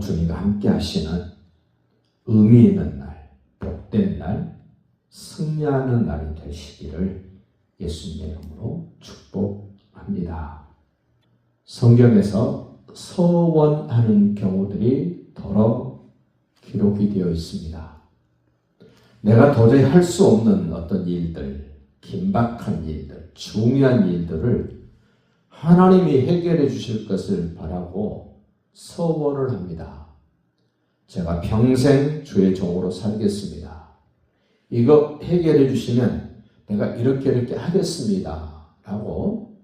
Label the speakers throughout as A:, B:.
A: 주님과 함께 하시는 의미 있는 날, 복된 날, 승리하는 날이 되시기를 예수님의 이름으로 축복합니다. 성경에서 서원하는 경우들이 더러 기록이 되어 있습니다. 내가 도저히 할 수 없는 어떤 일들, 긴박한 일들, 중요한 일들을 하나님이 해결해 주실 것을 바라고 서원을 합니다. 제가 평생 주의 종으로 살겠습니다. 이거 해결해 주시면 내가 이렇게 하겠습니다. 라고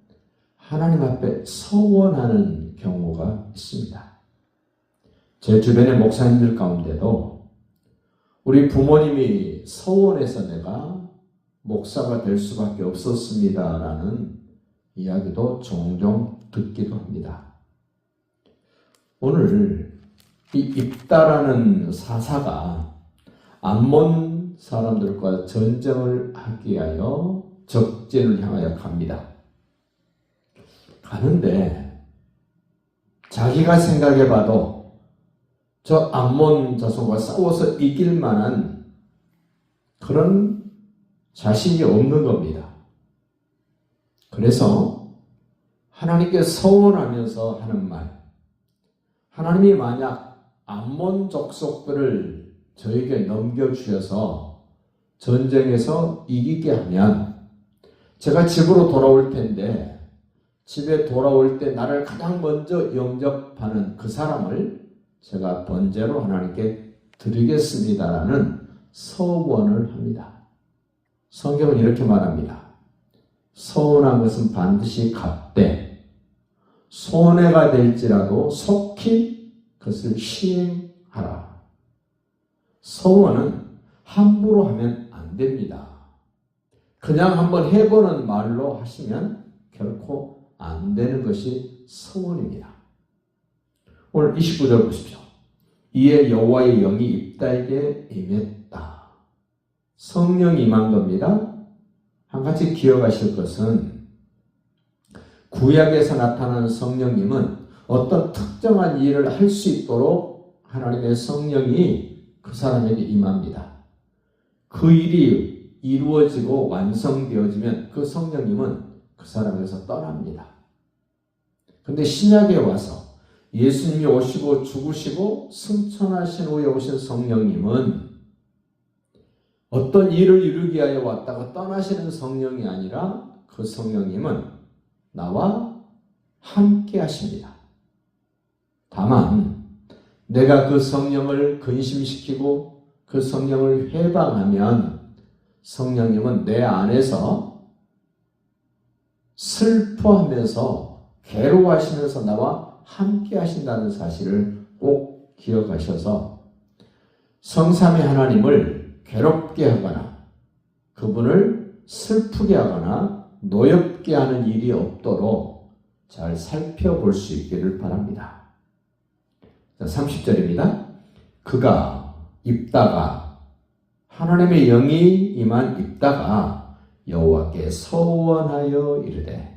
A: 하나님 앞에 서원하는 경우가 있습니다. 제 주변의 목사님들 가운데도 우리 부모님이 서원해서 내가 목사가 될 수밖에 없었습니다. 라는 이야기도 종종 듣기도 합니다. 오늘 이 입다라는 사사가 암몬 사람들과 전쟁을 하기 위하여 적진을 향하여 갑니다. 가는데 자기가 생각해봐도 저 암몬 자손과 싸워서 이길 만한 그런 자신이 없는 겁니다. 그래서 하나님께 서원하면서 하는 말, 하나님이 만약 암몬 족속들을 저에게 넘겨주셔서 전쟁에서 이기게 하면 제가 집으로 돌아올 텐데 집에 돌아올 때 나를 가장 먼저 영접하는 그 사람을 제가 번제로 하나님께 드리겠습니다라는 서원을 합니다. 성경은 이렇게 말합니다. 서원한 것은 반드시 갚되 손해가 될지라도 속히 그것을 시행하라. 서원은 함부로 하면 안 됩니다. 그냥 한번 해보는 말로 하시면 결코 안 되는 것이 서원입니다. 오늘 29절 보십시오. 이에 여호와의 영이 입다에게 임했다. 성령이 임한 겁니다. 한 가지 기억하실 것은 구약에서 나타나는 성령님은 어떤 특정한 일을 할 수 있도록 하나님의 성령이 그 사람에게 임합니다. 그 일이 이루어지고 완성되어지면 그 성령님은 그 사람에서 떠납니다. 그런데 신약에 와서 예수님이 오시고 죽으시고 승천하신 후에 오신 성령님은 어떤 일을 이루기 위하여 왔다가 떠나시는 성령이 아니라 그 성령님은 나와 함께 하십니다. 다만 내가 그 성령을 근심시키고 그 성령을 회방하면 성령님은 내 안에서 슬퍼하면서 괴로워하시면서 나와 함께 하신다는 사실을 꼭 기억하셔서 성삼위 하나님을 괴롭게 하거나 그분을 슬프게 하거나 노엽게 하는 일이 없도록 잘 살펴볼 수 있기를 바랍니다. 30절입니다. 그가 입다가 하나님의 영이 임한 입다가 여호와께 서원하여 이르되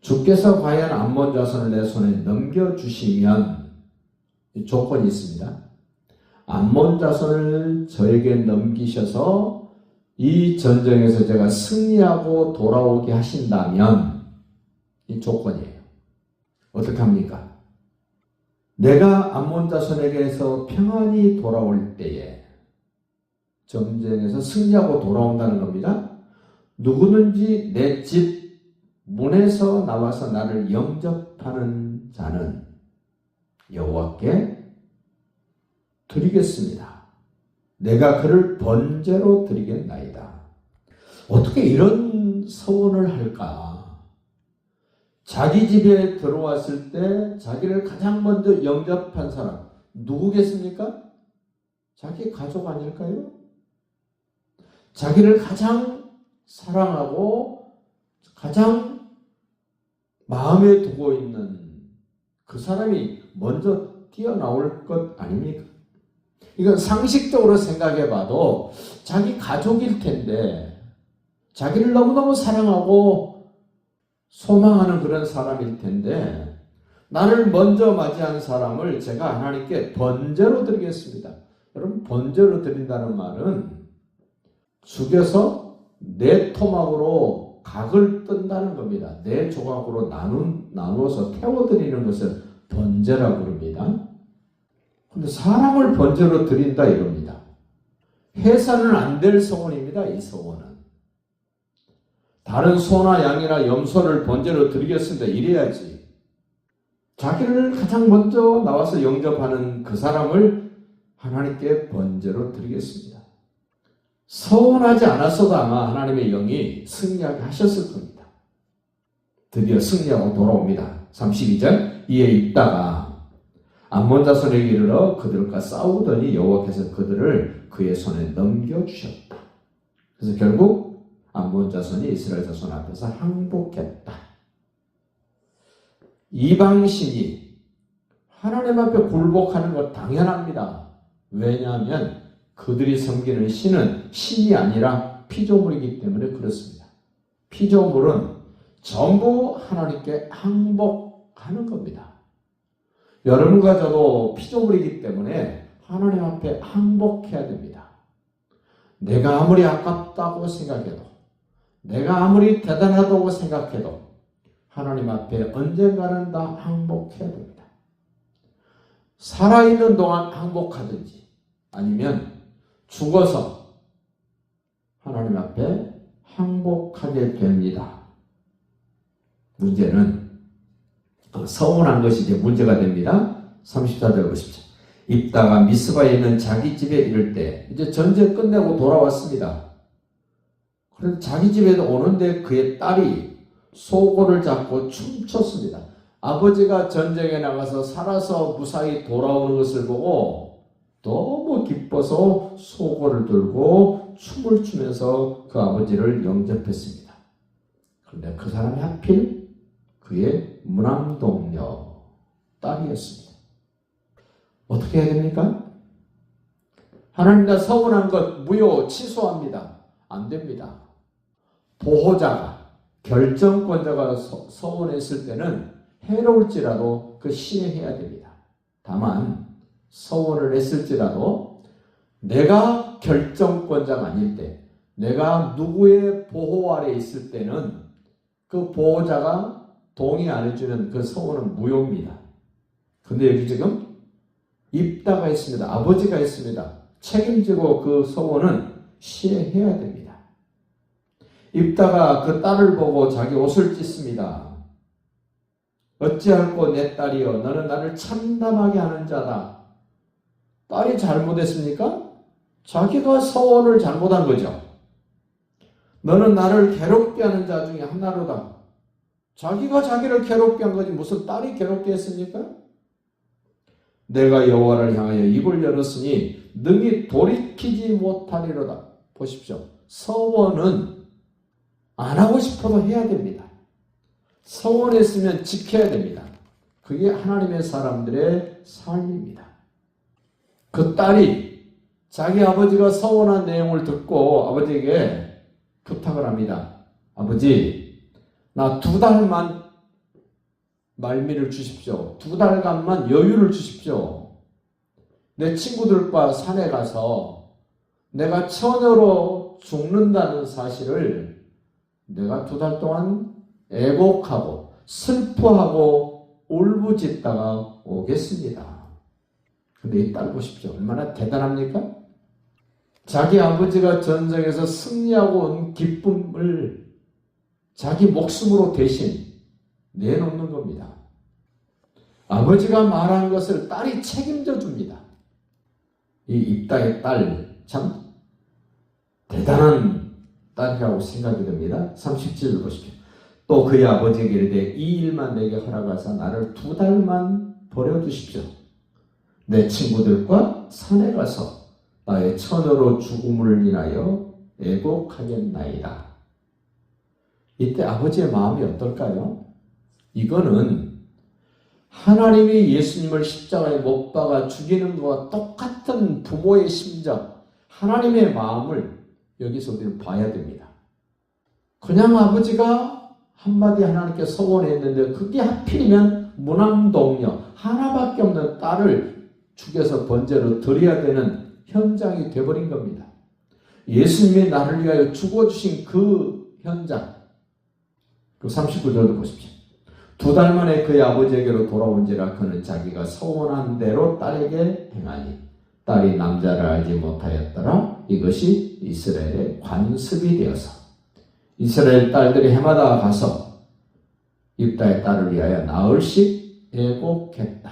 A: 주께서 과연 암몬 자손을 내 손에 넘겨주시면 조건이 있습니다. 암몬 자손을 저에게 넘기셔서 이 전쟁에서 제가 승리하고 돌아오게 하신다면 이 조건이에요. 어떻게 합니까? 내가 암몬 자손에게서 평안히 돌아올 때에 전쟁에서 승리하고 돌아온다는 겁니다. 누구든지 내 집 문에서 나와서 나를 영접하는 자는 여호와께 드리겠습니다. 내가 그를 번제로 드리겠나이다. 어떻게 이런 서원을 할까? 자기 집에 들어왔을 때 자기를 가장 먼저 영접한 사람 누구겠습니까? 자기 가족 아닐까요? 자기를 가장 사랑하고 가장 마음에 두고 있는 그 사람이 먼저 뛰어나올 것 아닙니까? 이건 상식적으로 생각해 봐도 자기 가족일 텐데 자기를 너무너무 사랑하고 소망하는 그런 사람일 텐데 나를 먼저 맞이한 사람을 제가 하나님께 번제로 드리겠습니다. 여러분, 번제로 드린다는 말은 죽여서 네 토막으로 각을 뜬다는 겁니다. 네 조각으로 나누어서 태워드리는 것을 번제라고 부릅니다. 근데 사람을 번제로 드린다 이겁니다. 해서는 안 될 서원입니다. 이 서원은. 다른 소나 양이나 염소를 번제로 드리겠습니다. 이래야지. 자기를 가장 먼저 나와서 영접하는 그 사람을 하나님께 번제로 드리겠습니다. 서운하지 않았어도 아마 하나님의 영이 승리하게 하셨을 겁니다. 드디어 승리하고 돌아옵니다. 32절 이에 입다가 암몬 자손에게 이르러 그들과 싸우더니 여호와께서 그들을 그의 손에 넘겨주셨다. 그래서 결국 암몬 자손이 이스라엘 자손 앞에서 항복했다. 이방신이 하나님 앞에 굴복하는 것 당연합니다. 왜냐하면 그들이 섬기는 신은 신이 아니라 피조물이기 때문에 그렇습니다. 피조물은 전부 하나님께 항복하는 겁니다. 여러분과 저도 피조물이기 때문에 하나님 앞에 항복해야 됩니다. 내가 아무리 아깝다고 생각해도, 내가 아무리 대단하다고 생각해도 하나님 앞에 언젠가는 다 항복해야 됩니다. 살아있는 동안 항복하든지 아니면 죽어서 하나님 앞에 항복하게 됩니다. 문제는 서운한 것이 이제 문제가 됩니다. 34절 보십시오. 입다가 미스바에 있는 자기 집에 이를 때 이제 전쟁 끝내고 돌아왔습니다. 그런데 자기 집에 오는데 그의 딸이 소고를 잡고 춤췄습니다. 아버지가 전쟁에 나가서 살아서 무사히 돌아오는 것을 보고 너무 기뻐서 소고를 들고 춤을 추면서 그 아버지를 영접했습니다. 그런데 그 사람이 하필 그의 무남동녀 딸이었습니다. 어떻게 해야 됩니까? 하나님과 서운한 것 무효 취소합니다. 안 됩니다. 보호자가 결정권자가 서운했을 때는 해로울지라도 그 시행해야 됩니다. 다만 서원을 했을지라도 내가 결정권자가 아닐 때, 내가 누구의 보호 아래 있을 때는 그 보호자가 동의 안 해주면 그 서원은 무효입니다. 근데 여기 지금 입다가 있습니다. 아버지가 있습니다. 책임지고 그 서원은 시행해야 됩니다. 입다가 그 딸을 보고 자기 옷을 찢습니다. 어찌할꼬 내 딸이여 너는 나를 참담하게 하는 자다. 딸이 잘못했습니까? 자기가 서원을 잘못한 거죠. 너는 나를 괴롭게 하는 자 중에 하나로다. 자기가 자기를 괴롭게 한 거지 무슨 딸이 괴롭게 했습니까? 내가 여호와를 향하여 입을 열었으니 능히 돌이키지 못하리로다. 보십시오. 서원은 안 하고 싶어도 해야 됩니다. 서원했으면 지켜야 됩니다. 그게 하나님의 사람들의 삶입니다. 그 딸이 자기 아버지가 서원한 내용을 듣고 아버지에게 부탁을 합니다. 아버지, 나 2달만 말미를 주십시오. 2달간만 여유를 주십시오. 내 친구들과 산에 가서 내가 처녀로 죽는다는 사실을 내가 2달 동안 애곡하고 슬퍼하고 울부짖다가 오겠습니다. 근데 이 딸 보십시오. 얼마나 대단합니까? 자기 아버지가 전쟁에서 승리하고 온 기쁨을 자기 목숨으로 대신 내놓는 겁니다. 아버지가 말한 것을 딸이 책임져 줍니다. 이 입다의 딸, 참 대단한 딸이라고 생각이 듭니다. 37절 보십시오. 또 그의 아버지에게 이르되 이 일만 내게 허락하사 나를 2달만 버려두십시오. 내 친구들과 산에 가서 나의 처녀로 죽음을 인하여 애곡하겠나이다. 이때 아버지의 마음이 어떨까요? 이거는 하나님이 예수님을 십자가에 못 박아 죽이는 것과 똑같은 부모의 심정, 하나님의 마음을 여기서 우리는 봐야 됩니다. 그냥 아버지가 한마디 하나님께 서원했는데 그게 하필이면 무남동녀 하나밖에 없는 딸을 죽여서 번제로 드려야 되는 현장이 되어버린 겁니다. 예수님이 나를 위하여 죽어주신 그 현장, 그 39절도 보십시오. 2달 만에 그의 아버지에게로 돌아온지라 그는 자기가 서원한 대로 딸에게 행하니 딸이 남자를 알지 못하였더라. 이것이 이스라엘의 관습이 되어서 이스라엘 딸들이 해마다 가서 입다의 딸을 위하여 나흘씩 애곡했다.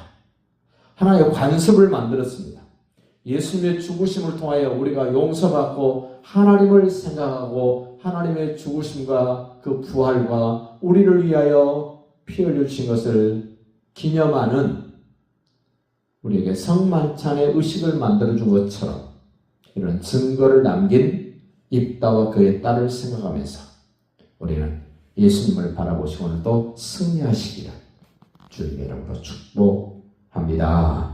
A: 하나의 관습을 만들었습니다. 예수님의 죽으심을 통하여 우리가 용서받고 하나님을 생각하고 하나님의 죽으심과 그 부활과 우리를 위하여 피 흘려주신 것을 기념하는 우리에게 성만찬의 의식을 만들어준 것처럼 이런 증거를 남긴 입다와 그의 딸을 생각하면서 우리는 예수님을 바라보시고 오늘도 승리하시기를 주님의 이름으로 축복합니다.